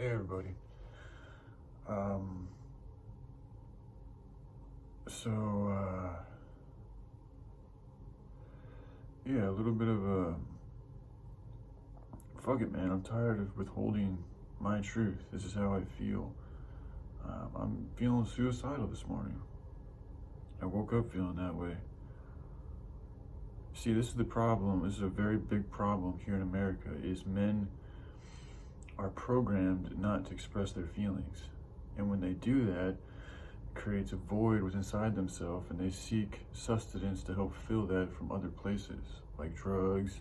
Hey everybody. Um, so, yeah, a little bit of a fuck it, man. I'm tired of withholding my truth. This is how I feel. I'm feeling suicidal this morning. I woke up feeling that way. See, this is the problem. This is a very big problem here in America, is men are programmed not to express their feelings. And when they do that, it creates a void within inside themselves, and they seek sustenance to help fill that from other places, like drugs,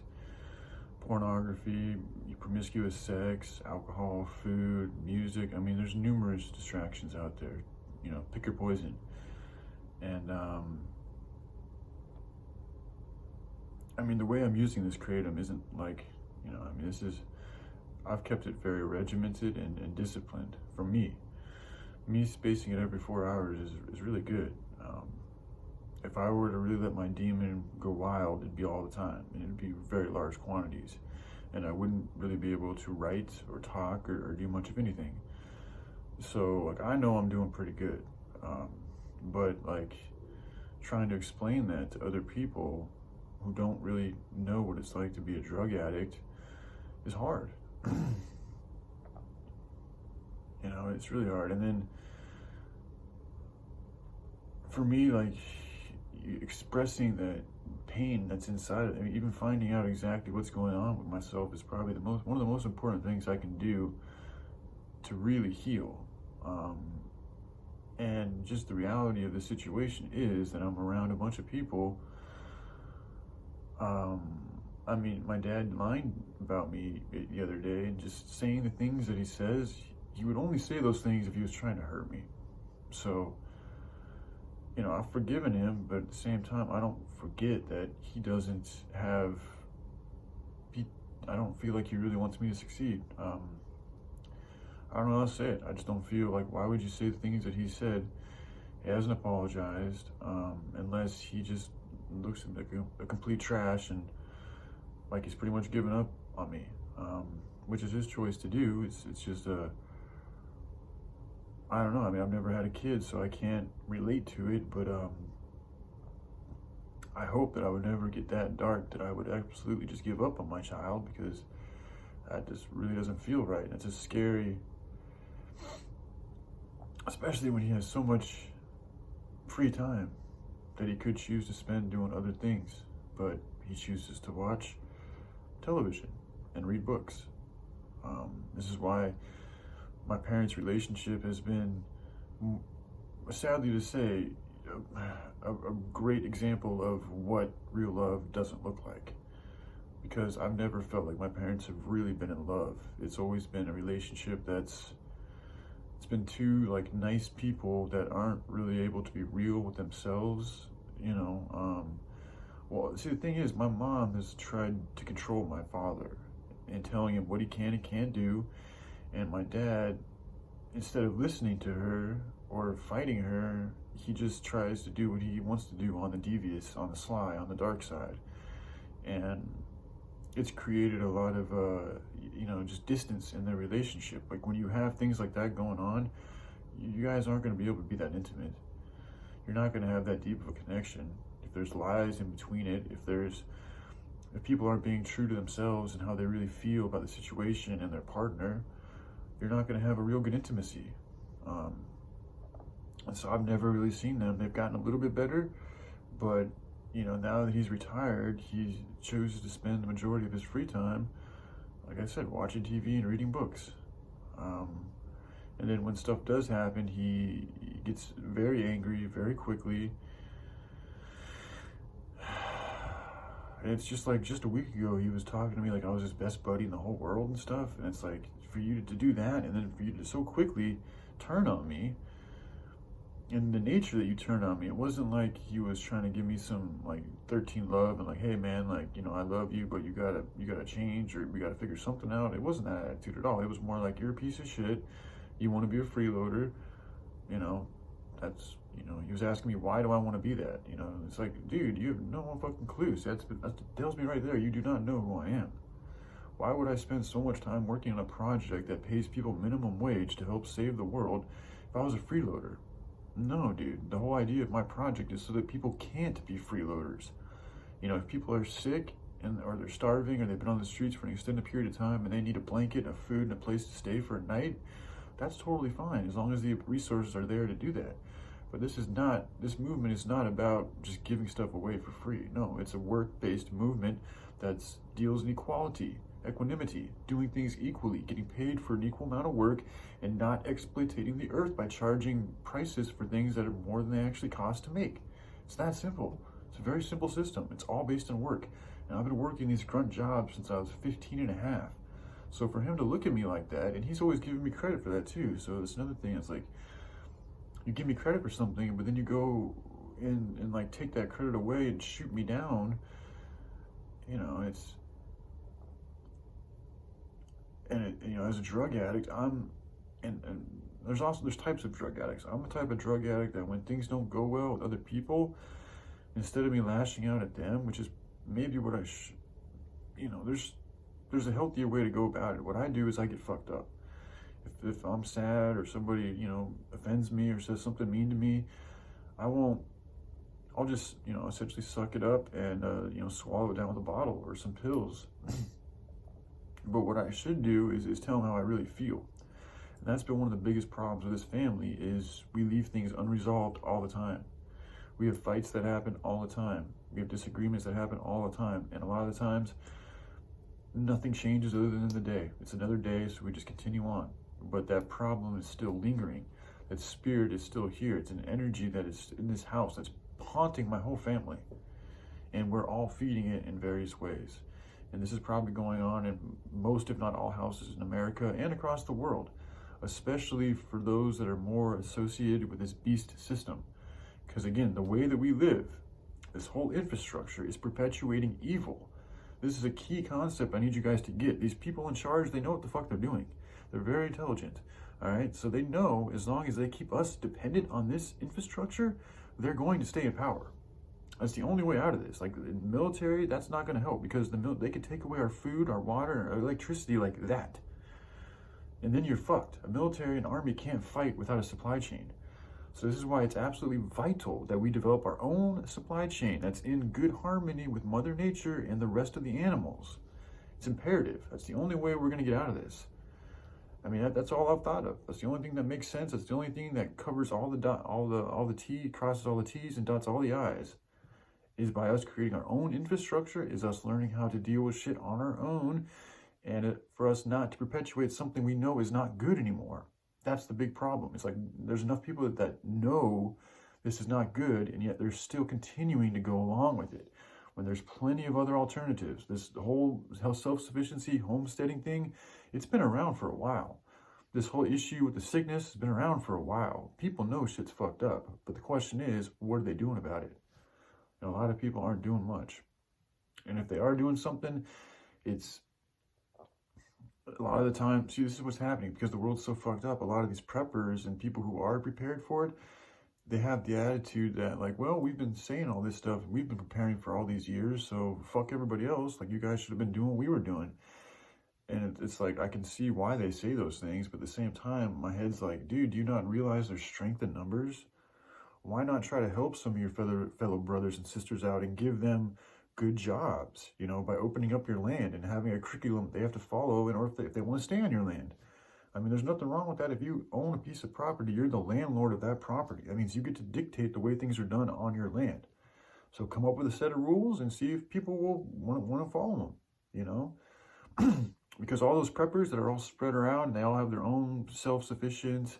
pornography, promiscuous sex, alcohol, food, music. I mean, there's numerous distractions out there. You know, pick your poison. And I mean, the way I'm using this kratom isn't like, you know, I mean, I've kept it very regimented and disciplined for me. Me spacing it every 4 hours is really good. If I were to really let my demon go wild, it'd be all the time, and it'd be very large quantities, and I wouldn't really be able to write or talk or do much of anything. So, like, I know I'm doing pretty good, but like trying to explain that to other people who don't really know what it's like to be a drug addict is hard. You know, it's really hard. And then for me, like, expressing that pain that's inside of me, even finding out exactly what's going on with myself, is probably one of the most important things I can do to really heal. And just the reality of the situation is that I'm around a bunch of people. I mean, my dad lied about me the other day, and just saying the things that he says, he would only say those things if he was trying to hurt me. So, you know, I've forgiven him, but at the same time, I don't forget that he doesn't have, I don't feel like he really wants me to succeed. I don't know how to say it. I just don't feel like, why would you say the things that he said? He hasn't apologized, unless he just looks like a complete trash and like he's pretty much given up on me, which is his choice to do. It's just I don't know. I mean, I've never had a kid, so I can't relate to it, but I hope that I would never get that dark that I would absolutely just give up on my child, because that just really doesn't feel right. And it's just scary, especially when he has so much free time that he could choose to spend doing other things, but he chooses to watch television and read books. This is why my parents' relationship has been, sadly to say, a great example of what real love doesn't look like. Because I've never felt like my parents have really been in love. It's always been a relationship it's been two like nice people that aren't really able to be real with themselves, you know. Well, see, the thing is, my mom has tried to control my father and telling him what he can and can't do. And my dad, instead of listening to her or fighting her, he just tries to do what he wants to do on the devious, on the sly, on the dark side. And it's created a lot of, you know, just distance in their relationship. Like, when you have things like that going on, you guys aren't going to be able to be that intimate. You're not going to have that deep of a connection. If there's lies in between it, if people aren't being true to themselves and how they really feel about the situation and their partner, you're not going to have a real good intimacy. And so I've never really seen them. They've gotten a little bit better, but, you know, now that he's retired, he chooses to spend the majority of his free time, like I said, watching TV and reading books. And then when stuff does happen, he gets very angry very quickly. And it's just like, just a week ago, he was talking to me like I was his best buddy in the whole world and stuff. And it's like, for you to do that, and then for you to so quickly turn on me, and the nature that you turned on me, it wasn't like he was trying to give me some like 13 love and like, hey man, like, you know, I love you, but you gotta change, or we gotta figure something out. It wasn't that attitude at all. It was more like, you're a piece of shit. You want to be a freeloader, you know. That's, you know, he was asking me, why do I want to be that? You know, it's like, dude, you have no fucking clues. That tells me right there, you do not know who I am. Why would I spend so much time working on a project that pays people minimum wage to help save the world if I was a freeloader? No, dude. The whole idea of my project is so that people can't be freeloaders. You know, if people are sick or they're starving or they've been on the streets for an extended period of time and they need a blanket, a food, and a place to stay for a night, that's totally fine as long as the resources are there to do that. But this movement is not about just giving stuff away for free. No, it's a work-based movement that deals in equality, equanimity, doing things equally, getting paid for an equal amount of work, and not exploiting the earth by charging prices for things that are more than they actually cost to make. It's that simple. It's a very simple system. It's all based on work. And I've been working these grunt jobs since I was 15 and a half. So for him to look at me like that, and he's always giving me credit for that too. So it's another thing. It's like, you give me credit for something, but then you go and like take that credit away and shoot me down. You know, as a drug addict, and there's types of drug addicts. I'm the type of drug addict that when things don't go well with other people, instead of me lashing out at them, which is maybe what there's a healthier way to go about it. What I do is I get fucked up. If I'm sad or somebody, offends me or says something mean to me, I'll just, essentially suck it up and, swallow it down with a bottle or some pills. But what I should do is tell them how I really feel. And that's been one of the biggest problems with this family is we leave things unresolved all the time. We have fights that happen all the time. We have disagreements that happen all the time. And a lot of the times, nothing changes other than the day. It's another day, so we just continue on. But that problem is still lingering. That spirit is still here. It's an energy that is in this house that's haunting my whole family. And we're all feeding it in various ways. And this is probably going on in most, if not all, houses in America and across the world, especially for those that are more associated with this beast system. Because again, the way that we live, this whole infrastructure is perpetuating evil. This is a key concept I need you guys to get. These people in charge, they know what the fuck they're doing. They're very intelligent, all right? So they know as long as they keep us dependent on this infrastructure, they're going to stay in power. That's the only way out of this. Like the military, that's not going to help because they could take away our food, our water, our electricity like that. And then you're fucked. A military and army can't fight without a supply chain. So this is why it's absolutely vital that we develop our own supply chain that's in good harmony with Mother Nature and the rest of the animals. It's imperative. That's the only way we're going to get out of this. I mean, that's all I've thought of. That's the only thing that makes sense. That's the only thing that covers all the T, crosses all the T's and dots all the I's. Is by us creating our own infrastructure, is us learning how to deal with shit on our own, and for us not to perpetuate something we know is not good anymore. That's the big problem. It's like there's enough people that know this is not good, and yet they're still continuing to go along with it. When there's plenty of other alternatives. This whole self-sufficiency, homesteading thing, it's been around for a while. This whole issue with the sickness has been around for a while. People know shit's fucked up, but the question is, what are they doing about it? And a lot of people aren't doing much. And if they are doing something, it's a lot of the time, see, this is what's happening because the world's so fucked up. A lot of these preppers and people who are prepared for it, they have the attitude that like, well, we've been saying all this stuff. We've been preparing for all these years. So fuck everybody else. Like you guys should have been doing what we were doing. And it's like, I can see why they say those things. But at the same time, my head's like, dude, do you not realize there's strength in numbers? Why not try to help some of your fellow brothers and sisters out and give them good jobs, by opening up your land and having a curriculum they have to follow in order if they want to stay on your land. I mean, there's nothing wrong with that. If you own a piece of property, you're the landlord of that property. That means you get to dictate the way things are done on your land. So come up with a set of rules and see if people will want to follow them, because all those preppers that are all spread around, they all have their own self-sufficient,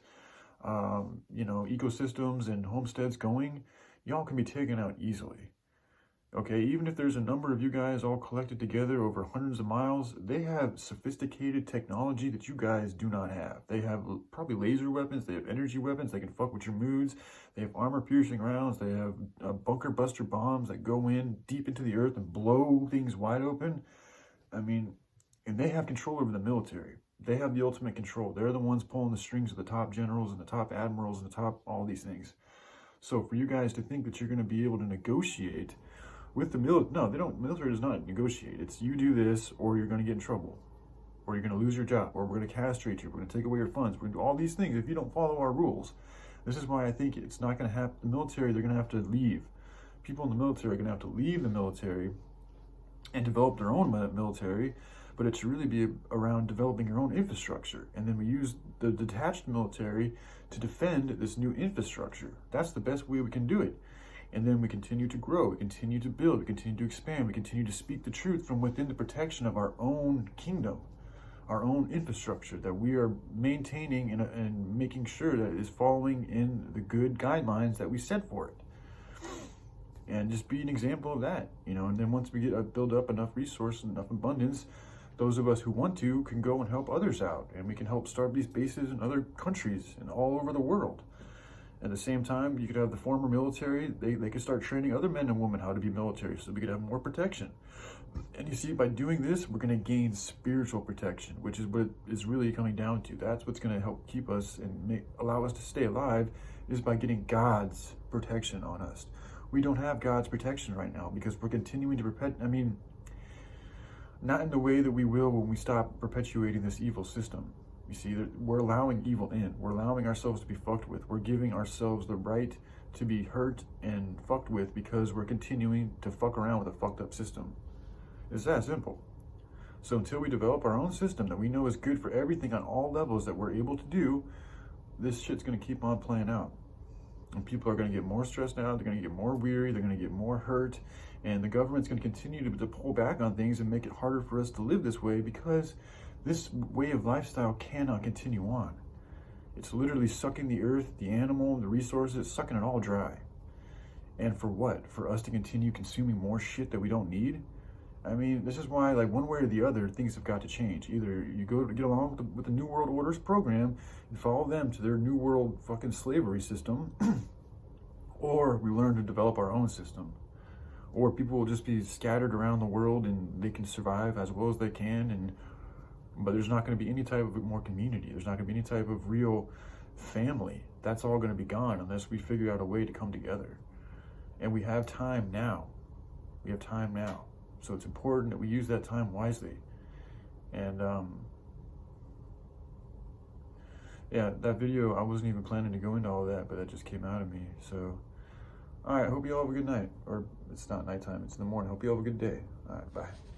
ecosystems and homesteads going, y'all can be taken out easily. Okay, even if there's a number of you guys all collected together over hundreds of miles, they have sophisticated technology that you guys do not have. They have probably laser weapons, they have energy weapons, they can fuck with your moods, they have armor-piercing rounds, they have bunker buster bombs that go in deep into the earth and blow things wide open. I mean, and they have control over the military. They have the ultimate control. They're the ones pulling the strings of the top generals and the top admirals and the top all these things. So for you guys to think that you're going to be able to negotiate with the military, no, they don't. Military does not negotiate. It's you do this or you're going to get in trouble. or you're going to lose your job, or we're going to castrate you, we're going to take away your funds, we're going to do all these things if you don't follow our rules. This is why I think it's not going to happen. The military, they're going to have to leave. People in the military are going to have to leave the military and develop their own military, but it should really be around developing your own infrastructure. And then we use the detached military to defend this new infrastructure. That's the best way we can do it. And then we continue to grow, we continue to build, we continue to expand, we continue to speak the truth from within the protection of our own kingdom, our own infrastructure that we are maintaining and making sure that it is following in the good guidelines that we set for it. And just be an example of that, you know. And then once we build up enough resource and enough abundance, those of us who want to can go and help others out, and we can help start these bases in other countries and all over the world. At the same time, you could have the former military, they could start training other men and women how to be military so we could have more protection. And you see, by doing this, we're going to gain spiritual protection, which is what it's really coming down to. That's what's going to help keep us and allow us to stay alive, is by getting God's protection on us. We don't have God's protection right now because we're continuing to not in the way that we will when we stop perpetuating this evil system. You see, that we're allowing evil in. We're allowing ourselves to be fucked with. We're giving ourselves the right to be hurt and fucked with because we're continuing to fuck around with a fucked up system. It's that simple. So until we develop our own system that we know is good for everything on all levels that we're able to do, this shit's going to keep on playing out. And people are going to get more stressed out. They're going to get more weary. They're going to get more hurt. And the government's going to continue to pull back on things and make it harder for us to live this way because this way of lifestyle cannot continue on. It's literally sucking the earth, the animal, the resources, sucking it all dry. And for what? For us to continue consuming more shit that we don't need? I mean, this is why, like, one way or the other, things have got to change. Either you go to get along with the New World Order's program and follow them to their New World fucking slavery system, or we learn to develop our own system. Or people will just be scattered around the world and they can survive as well as they can, but there's not going to be any type of more community. There's not going to be any type of real family. That's all going to be gone unless we figure out a way to come together. And we have time now. We have time now. So it's important that we use that time wisely. And yeah, that video, I wasn't even planning to go into all that, but that just came out of me. So, all right, I hope you all have a good night. Or it's not nighttime, it's in the morning. Hope you all have a good day. All right, bye.